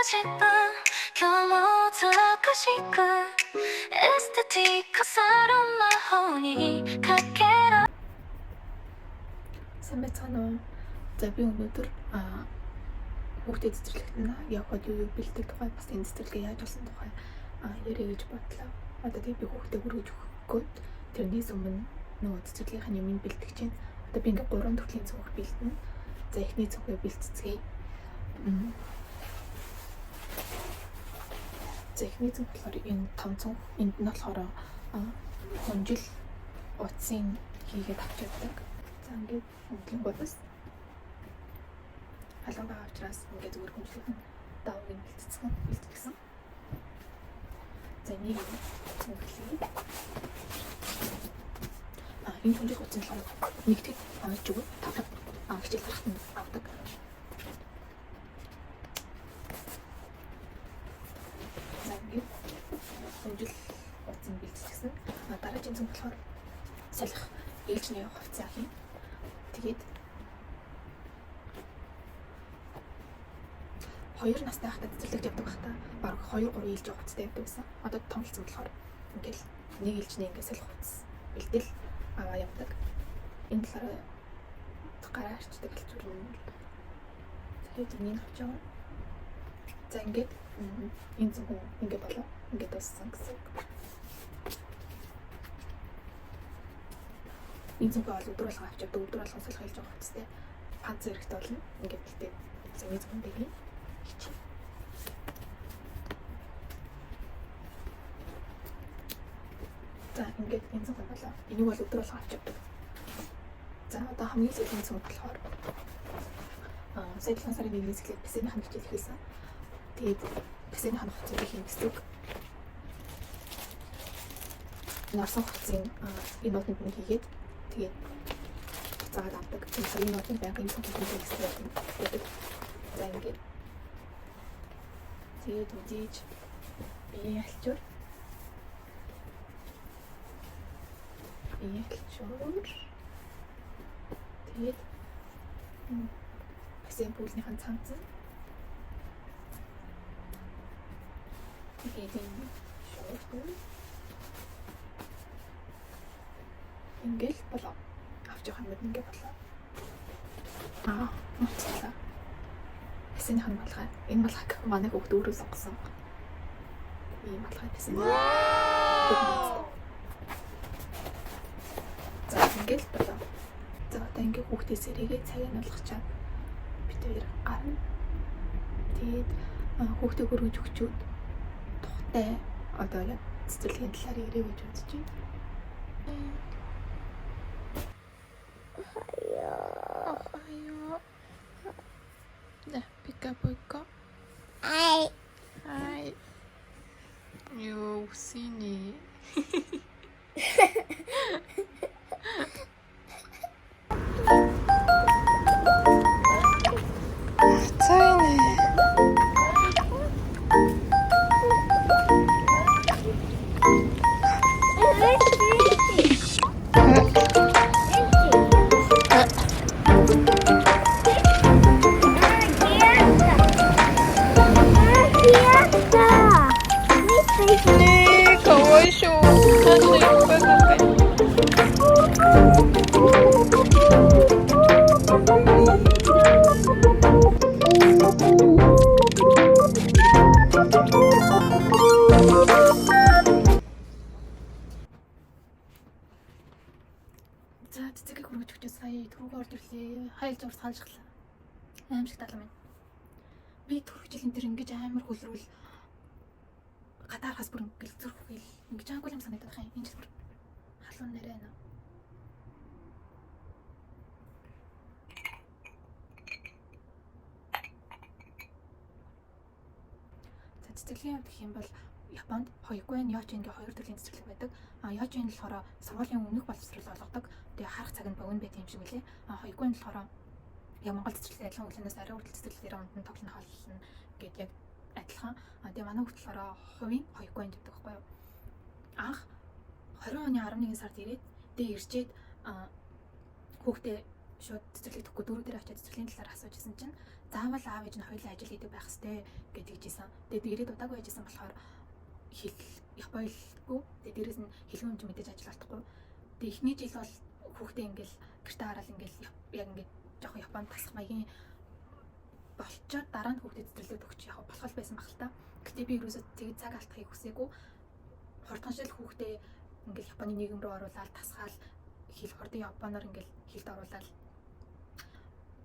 싶은 교무들어가시고 에스테틱 사람 마호니 가게라. Сайн байцгаана уу? За би өнөөдөр хүүхдэд цэцэрлэгт нь явахад юу бэлдэх тухай бас энэ цэцэрлэгээ яаж болсон тухай яриа гэж бодлоо. Одоо би хүүхдэд хүргэж өгөхгүйд тэрнээс өмнө нөгөө цэцэрлэгийнхаа юмыг бэлдэх чинь одоо би ингээ 3 төрлийн цонх бэлдэнэ. За эхний цонхыг бэлтцгээе. За эхний цонх болохоор энэ том цонх, энд нь болохоор хонжил утсын хийгээд авчирдаг. За ингээд хөндлөн бодос халуун байгаа учраас ингээд зүгээр хөндлөн давыг бэлтгэсэн. За нэг хөндлөе. Энэ хөндлөх утсын болохоор нэг тэг авч өгөө тавлаг хичээл гарахт нь авдаг. За ингээд хөндлөл утсын бэлтгэсэн. Дараагийн цонх болохоор салхи ээлжний хувцас хийн. Тэгээд 2 настай хахад цэцэрлэгт явдаг байхдаа баг 2-3 ээлж хувцастай явдаг байсан. Одоо томлцсон болохоор ингээл нэг ээлжний ингээд салхи хувцас бэлдэл аваа явдаг. Энэ талаараа гараа арчдаг алчуур юм. Тэгээд энийг авч яваа. За ингээд энэ зөвхөн ингээд болоо. Ингээд дууссан гэсэн. Энэ зөвхөн бол өдөр болгон авч явдаг. Өдөр болгон салхи хэлж байгаа хувцастай панц хэрэгтэй болно. Ингээд бэлдээ. За нэг зөвхөн бэлгий. За ингээд энэ зөвхөн болоо. Энийг бол өдөр болгон авч явдаг. За одоо хамгийн сүүлийн зөвхөн болохоор саяхан сарын 1-ээс эхлээд писэний ханах хичээл хийсэн. Тэгээд писэний ханах хичээл хийх гэсэн. Нарсан хуцын энэ нотнд нь хийгээд тэгээд цаагаад авдаг. Энэ сарын нотнд байнгын зөвхөн хийх гэдэг. За ингээд тэгээд үзээж бие алчуур. Тэгээд пасен пүүлнийхэн цамц. Тэгээд энэ шоурд ингээл болоо. Авч явах юм ингээд болоо. Мацлаа. Пасен хан малгай. Энэ малгайг манай хүүхд өөрөө сонгосон. Ийм малгай пасен. За ингээл болоо. За одоо ингээд хүүхдээс сэрээгээ цагийг алгачаад бид хоёр гарна. Тэгээд хүүхдээ хөргөж өгчүүд тухтай одоо яг цэцэрлэгийн талаар ярих гэж бодож байна. Ohio. Да, пика-пика. Hi. Hi. You синий. За цэцэгийг хөргөж өгч сая түрүүгээ орж ирлээ. Хайлж урс хаалжглаа. Аимшиг талам байна. Би түрх жилийн тэр ингэж амар хөлрүүл гадаархаас бүр ингээл зүрх хэл ингэж ангуул юм санагдах юм. Энэ жил бүр халуун нэрэ байна. За цэцэрлэгийн хувьд гэх юм бол Японд Хоёгуэн, Йочингийн 2 төрлийн цэцэрлэг байдаг. Йочин болохоор сургуулийн өмнөх боловсрол олгодог. Тэгээ харах цаг нь богино байт юм шиг үлээ. Хоёгуэн болохоор яг Монгол цэцэрлэгтэй адилхан үлэнээс арай хүртэл цэцэрлэгээр өмнө нь тоглоно холно гэд яг адилхан. Тэгээ манай хүүхд болохоор хувийн Хоёгуэн гэдэг байхгүй юу? Анх 20 оны 11 сард ирээд тэгээ ирчээд хүүхдээ шууд цэцэрлэг төгөхгүй дөрөв дээр очиад цэцэрлэгийн талаар асуужсэн чинь заавал аав ээж нь хоёулаа ажил хийдэг байх хэвээр гэж хэлжсэн. Тэгээд ирээд удаагүй байжсэн болохоор Японогүй. Тэгээд дээрэс нь хэлхэн юм мэдээж ажил олдохгүй. Тэгээд эхний жил бол хүүхдээ ингээл гэртээ хараад ингээл яг ингээд жоохон Японд тасах маягийн болчоод дараа нь хүүхдээ цэцэрлэгт өгч яг болох байсан баг л та. Гэтэ би ерөөсөө тэг цаг алдахыг хүсээгүй. Хурдан шил хүүхдээ ингээл Японы нийгэм рүү оруулаад тасгаал хэл хордын Японоор ингээл хэлд оруулаад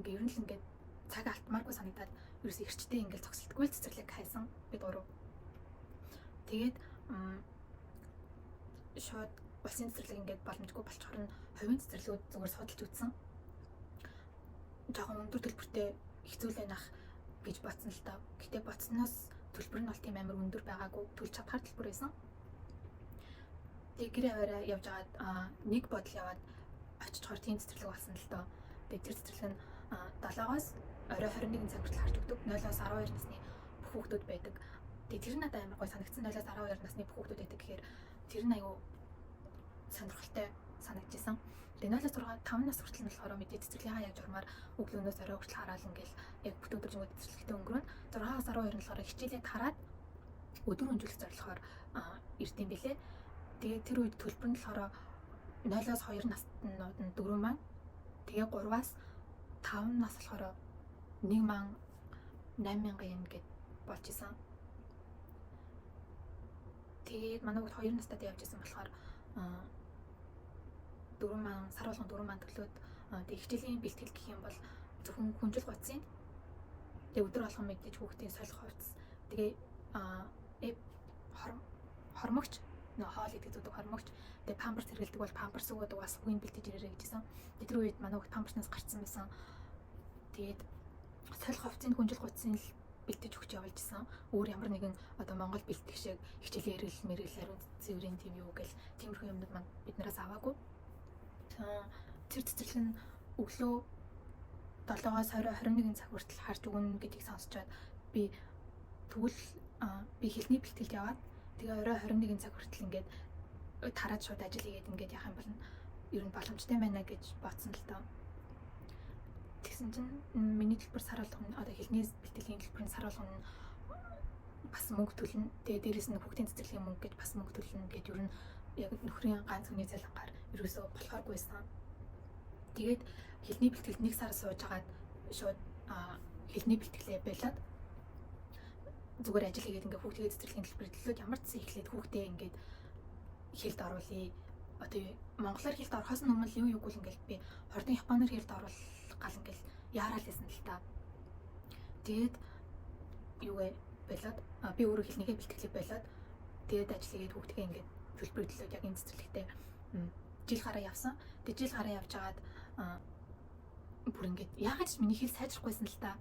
ингээ ер нь л ингээд цаг алдмааргүй санагдаад ерөөсөө эрчтэй ингээл зогсолтгүй л цэцэрлэг хайсан би дуруу. Тэгээд шууд улсын цэцэрлэг ингээд боломжгүй болчихор нь хувийн цэцэрлэгүүд зүгээр судалж үзсэн. Жохон өндөр төлбөртэй хэцүүлээ нах гэж бодсон л таа. Гэтэ бодсноос төлбөр нь бол тийм амар өндөр байгаагүй, төлж чадхаар төлбөр байсан. Тэгээд гэр аваараа явж агаад нэг бодол яваад очичоор тийм цэцэрлэг болсон л тоо. Тэгээд тэр цэцэрлэг нь 7-оос орой 21 цаг хүртэл харж өгдөг. 0-оос 12 насны бүх хүүхдүүд байдаг. Тэгээд тэр надад амар гой санагдсан. 0-оос 12 насны бүх хүүхдүүд байдаг гэхээр тэр нь аюу сонирхолтой санагдчихсан. Тэгээд 0-оос 5 нас хүртэл нь болохоор мэдээ цэцэрлэгийн яг журмаар өглөөнөөс орой хүртэл хараал ингээл яг бүтэн өдржингүүд цэцэрлэгтэй өнгөрөн 6-аас 12 нь болохоор хичээлээ тараад өдөр өнжүүлэх зорилгоор ирдэм билээ. Тэгээд тэр үед төлбөр нь болохоор 0-оос 2 наснууд нь 4 маань. Тэгээ 3-аас 5 нас болохоор 18,000 yen гэд болж исэн. Тэгээд манай хүүхд 2 настайд явж исэн болохоор 4,000 сар болгон 4,000 төлөөд тэг хичээлийн бэлтгэл гэх юм бол зөвхөн хүнжил гоцын. Тэг өдөр болгон мэдээж хүүхдийн солих хувцас. Тэгээ хормогч хоол идэх зүдэг хормогч. Тэгээ памперс хэрэглэдэг бол памперс өгөөд бас үгийн бэлтэж ирээрэй гэжсэн. Тэр үед манай хүүхд памперснаас гарцсан байсан. Тэгээд солих хувцсыг хүнжил гоцын л бэлтэж өгч явуулж исэн. Өөр ямар нэгэн одоо Монгол бэлтгэх шиг хичээлийн мэрэл ариун цэврийн тийм юу гэл тиймэрхүү юмнууд маань биднээс аваагүй. Тэр цэцэрлэг нь өглөө 7-оос 21 цаг хүртэл харж өгнө гэдгийг сонсчоод би тэгвэл би хэлний бэлтгэлд яваад тэгээ орой 21 цаг хүртэл ингээд тараад шууд ажил хийгээд ингээд явах юм бол ер нь боломжтой байна гэж бодсон л доо. Тэгсэн чинь миний төлбөр сар болгоно одоо хэлний бэлтгэлийн төлбөр нь сар болгоно бас мөнгө төлнө. Тэгээ дээрэс нь хүүхдийн цэцэрлэгийн мөнгө гэж бас мөнгө төлнө гэж ер нь яг нөхрийн ганц хүний цалингаар ерөөсөө болохооргүйсэн. Тэгээд хэлний бэлтгэл 1 сар сууж агаад шууд хэлний бэлтгэлээ байлаад зүгээр ажил хийгээд ингээ хүүхдийн цэцэрлэгийн төлбөрийг төлөөд ямар ч зүйл эхлээд хүүхдээ ингээд хэлд оруулъя. Одоо монголоор хэлд орохоос өмнө юу юугүй л ингээл би хордон японоор хэлд оруулах гал ингээл яарал байсан л та. Тэгээд юугээ байлаад би өөрөө хэлнийхээ бэлтгэлийг байлаад тэгээд ажил хийгээд хүүхдгээ ингээд төлбөрийг төлөөд яг энэ цэцэрлэгтээ жил гараа явсан. Тэгээд жил гараа явж агаад бүр ингээд яагаад ч миний хэл сайжрахгүйсэн л та.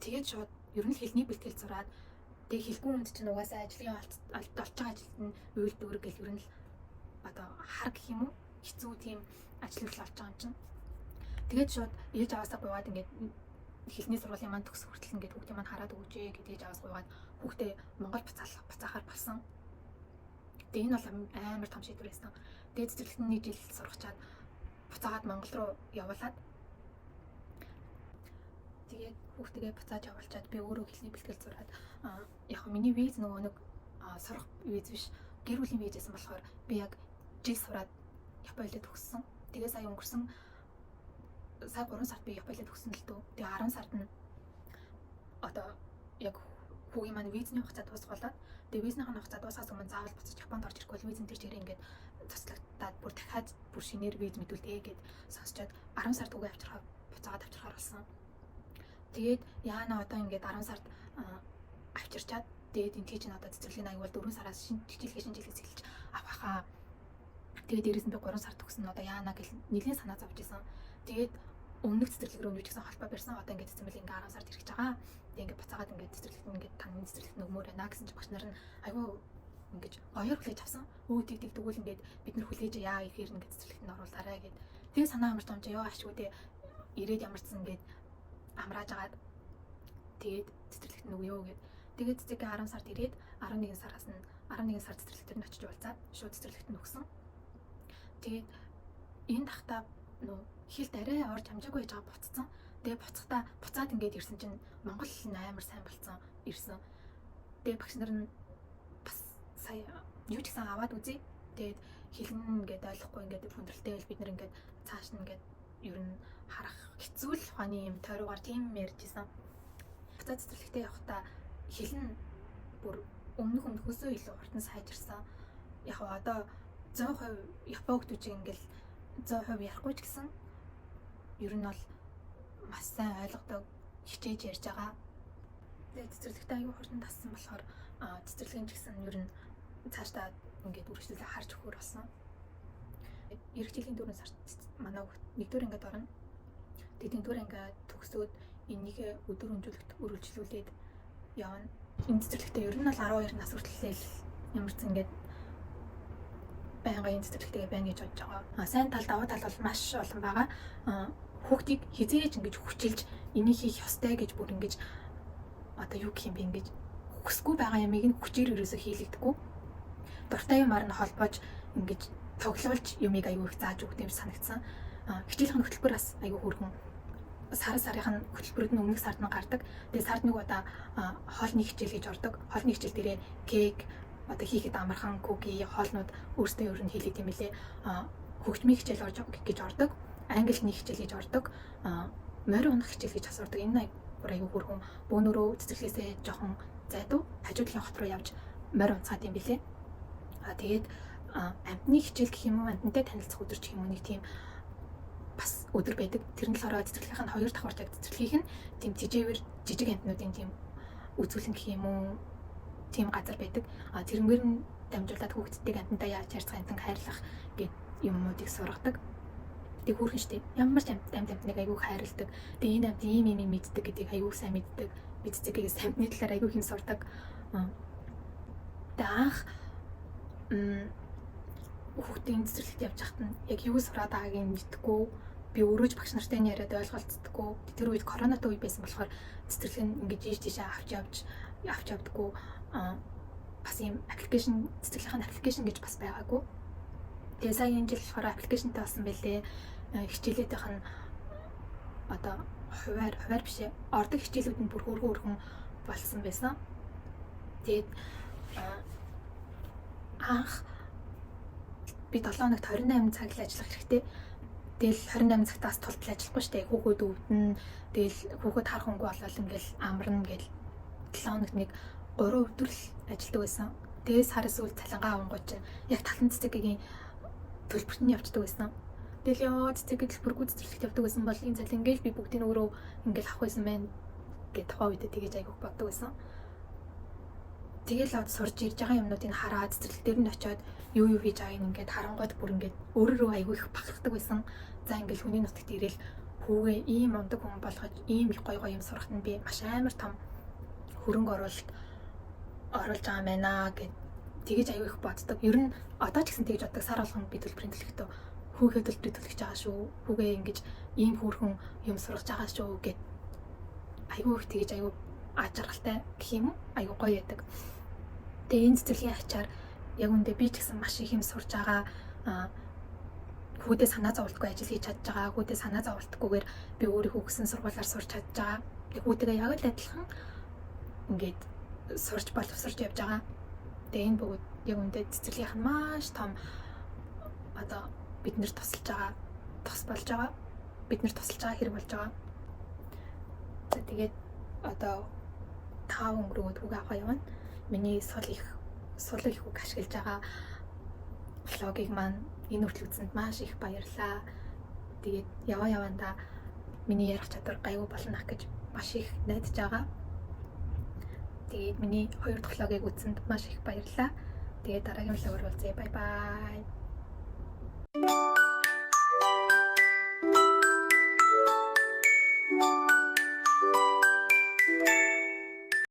Тэгээд шууд ер нь хэлний бэлтгэл зураад тэг хэлгүй хүнд чинь угаасаа ажлын олж байгаа ажилд нь уйлдвэр гэл ер нь л одоо хар гэх юм уу хэцүү тийм ажил хэл олж байгаа юм чинь. Тэгээд шууд ээж аваасаа гуйгаад ингээд хэлний сургуулийн маань төгсөх хүртэл ингээд хүүхдээ маань хараад өгөөжээ гэж ээж аваас гуйгаад хүүхдээ Монгол буцаахаар болсон. Тэгээд энэ бол амар том шийдвэр байсан. Тэгээд цэцэрлэгт нэг жил сургачаад буцаагаад Монгол руу явуулаад тэгээд хүүхдгээ буцааж явуулчаад би өөрөө хэлний бэлтгэл зураад яг миний виз нөгөө нэг сурах виз биш гэр бүлийн виз байсан болохоор би яг жил сураад Японд төгссөн. Тэгээ сая өнгөрсөн сая 3 сард би Японд төгссөн л дөө. Тэгээ 10 сард нь одоо яг хүүгийн маань визний хугацаа дуусгалаад тэгээ визний хугацаа дуусгаас өмнө заавал буцаж Японд орж ирэхгүй визэн тэр чигээр ингээд цуцлагдаад бүр дахиад бүр шинээр виз мэдүүлдэг гэд сонсчоод 10 сард үгээ авчрахаа буцаагаад авчрахаар болсон. Тэгээд яана одоо ингээд 10 сард авчирчаад тэгээд энэ тийч н одоо цэцэрлэгийн аяг бол 4 сараас шинжилгээс эхэлж авахаа. Тэгээд дээрээс нь би 3 сар төгсөн одоо яана гэл нэлийн санаа зовж исэн. Тэгээд өмнөх цэцэрлэг рүү нэг ч гэсэн холбоо барьсан. Одоо ингээд цэцэрлэг ингээ 10 сард ирэх гэж байгаа. Тэгээд ингээд буцаагаад ингээд цэцэрлэгт ингээд таны цэцэрлэгт нөгмөр байна гэсэн чи багш нар нь айгүй ингээд гоёор хүлээж авсан. Өө тэг тэгвэл ингээд бид нар хүлээж яа ихээр ингээд цэцэрлэгт нь оруулаарай гэд. Тэгээд санаа амарч юм чи ёо ашгүй дээ. Ирээд ямарчсан ингээд амрааж агаад тэгээд цэцэрлэгт нь өгөө гэд. Тэгээд цэцэрлэг 10 сард ирээд 11 сараас нь 11 сар цэцэрлэгт нь очиж уулзаад шууд цэцэрлэгт нь өгсөн. Тэгээд энэ тахта нөө хэлт арай орж амжаагүй байж байгаа буцсан. Тэгээ буцахдаа буцаад ингээд ирсэн чинь Монгол хэл нь амар сайн болцсон ирсэн. Тэгээ багш нар нь бас сая юу ч гэсэн аваад үзье. Тэгээд хэлэн ингээд ойлгохгүй ингээд хүндрэлтэй байл бид нар ингээд цааш нь ингээд ер нь харах хэцүү л ухааны юм тойроогаар тийм ярьжсэн. Буцаад цэцэрлэгтээ явахдаа хэлэн бүр өмнөх өмнөхөөсөө илүү хурдан сайжирсан. Яг одоо 100% Япон хүмүүс ингээл 100% ярихгүй ч гэсэн ер нь бол маш сайн ойлгодог, хичээж ярьж байгаа. Тэгээд цэцэрлэгтээ аюу хурдан тассан болохоор цэцэрлэгийн ч гэсэн ер нь цаашдаа ингээд үргэлжлүүлээ харж өгөхөр болсон. Эх жилийн 4 сард манай нэгдүгээр ангид орно. Тэгээд нэгдүгээр ангид төгсөөд энийг өдөр өнжүүлэлт үргэлжлүүлээд явна. Энэ цэцэрлэгтээ ер нь бол 12 нас хүртэл ямар ч ингээд байнгын цэцэрлэгтэйгээ байна гэж бодож байгаа. Сайн тал даваа тал бол маш олон байгаа. Хүүхдийг хизээж ингэж хүчилж энийг хийх ёстой гэж бүр ингэж одоо юу гэх юм бэ ингэж хүсгүй байгаа ямыг нь хүчээр ерөөсөө хийлэгдэхгүй. Дуртай юмар нь холбоож ингэж тоглуулж юмыг аягүй их зааж өгөх юм санагдсан. Хичээлхэн хөтөлбөр бас аягүй хөргөн. Сарын хөтөлбөрөд нь өмнөх сард нь гардаг. Тэгээ сард нэг удаа хоолны хичээл гэж ордог. Хоолны хичээл дээрээ кек одоо хийхэд амархан куки хоолнууд өөрсдөө ер нь хийлээ тийм билээ. Хөгжмийн хичээл гэж ордог. Англи хэлний хичээл гэж ордог. Морин унах хичээл гэж асуурдаг. Энэ аягүй хөргөн бөөнөрөө цэцэрлэгээсээ жоохон зайдуу хажуудлын хот руу явж морин унцаад юм билээ. Тэгээд амтны хичээл гэх юм уу, амтантай танилцах өдөр ч юм уу нэг тийм бас өдөр байдаг. Тэр нь болохоор цэцэрлэгийнх нь 2 давхар цаг цэцэрлэгийг нь тийм жижигвэр жижиг амтнуудын тийм үзүүлэн гэх юм уу тийм газар байдаг. Тэрнгээр нь дамжуулаад хүүхдүүдтэй амтантай яаж ярьцах, амтан хайрлах гэд юмнуудыг сургадаг. Тэг хүүхэн штеп ямар ч амтныг аягүй хайрладаг. Тэг энэ амт ийм мэддэг гэдгийг аягүй сайн мэддэг. Мэдцэгээс амтны талаар аягүй хэм сурдаг. Тэг анх хүүхдийн цэцэрлэгт явж байхад нь яг юу сураад байгааг нь мэдгүй. Би өөрөө ч багш нартай яриад ойлголцдоггүй. Тэр үед коронавитой үе байсан болохоор цэцэрлэг нь ингэж ийш тийшээ авч явдаггүй. Бас ийм аппликейшн цэцэрлэгийн аппликейшн гэж бас байгаагүй. Тэгээ сая энэ жил болохоор аппликейшнтай болсон байлээ. Хичээлүүдийнх нь одоо хуваар биш ээ. Ордог хичээлүүд нь бүр хөргөн болсон байсан. Тэгээд анх би 7 хоногт 28 цаг л ажиллах хэрэгтэй. Тэгэл 28 цагтаас тултал ажиллахгүй штэ. Хүүхэд өвдөн. Тэгэл хүүхэд харах хөнгө болол ингээл амарна гэл 7 хоногт нэг 3 өдөр л ажилладаг байсан. Тэгээд сараас үл цалингаа авангууд чинь яг талан цэцэгийн төлбөрт нь явцдаг байсан. Тэгэл яа цэцэгийн төлбөргүй цэцэрлэгт явдаг байсан бол энэ цалин ингээл би бүгдийг өөрөө ингээл авах байсан байна гэж тухайн үедээ тэгэж айгуух боддог байсан. Тэгэл сурж ирж байгаа юмнуудыг хараад цэцэрлэг дээр нь очиод юу хийж байгааг ингээд харангууд бүр ингээд өөрөө айгүй их бахархдаг байсан. За ингээл хүний нутагт ирээл хүүгээ ийм ундаг хүн болгож ийм их гоё юм сурахт нь би маш амар том хөрөнгө оруулж байгаа байна гэд тэгэж аягүй их боддог. Ер нь одоо ч гэсэн тэгэж боддог. Сар болгон би төлбөрийн төлөختөө хүүхэд төлбөрийг төлөх байгаа шүү. Хүүгээ ингэж ийм хөөрхөн юм сургаж байгаа шүү гэд аягүй их тэгэж аягүй ажиргалтай гэх юм уу? Аягүй гоё яадаг. Тэгээ энэ цэцэрлэгийн ачаар яг үндэ би ч гэсэн маш их юм сурж байгаа. Хүүдээ санаа зовлтгүй ажил хийж чадж байгаа. Хүүдээ санаа зовлтгүйгээр би өөрийнхөө өгсөн сургуулиар сурч чадж байгаа. Тэгээ хүүдээгээ яг л адилхан ингээд сурч боловсрч явж байгаа. Тэгээ энэ бүгд яг үндэ цэцэрлэгийнх нь маш том одоо биднэр тусалж байгаа, тус болж байгаа. Биднэр тусалж байгаа хэрэг болж байгаа. За тэгээд одоо 5 өнгөрөөд хүүгээ авах явна. Миний сул их үг ашиглаж байгаа влогийг маань энэ хүртэл үзсэнд маш их баярлалаа. Тэгээд явандаа миний ярих чадвар гайгүй болно гэж маш их найдаж байгаа. Тэгээд миний 2 дахь влогийг үзсэнд маш их баярлалаа. Тэгээд дараагийн влогоор уулзъя. Бай бай.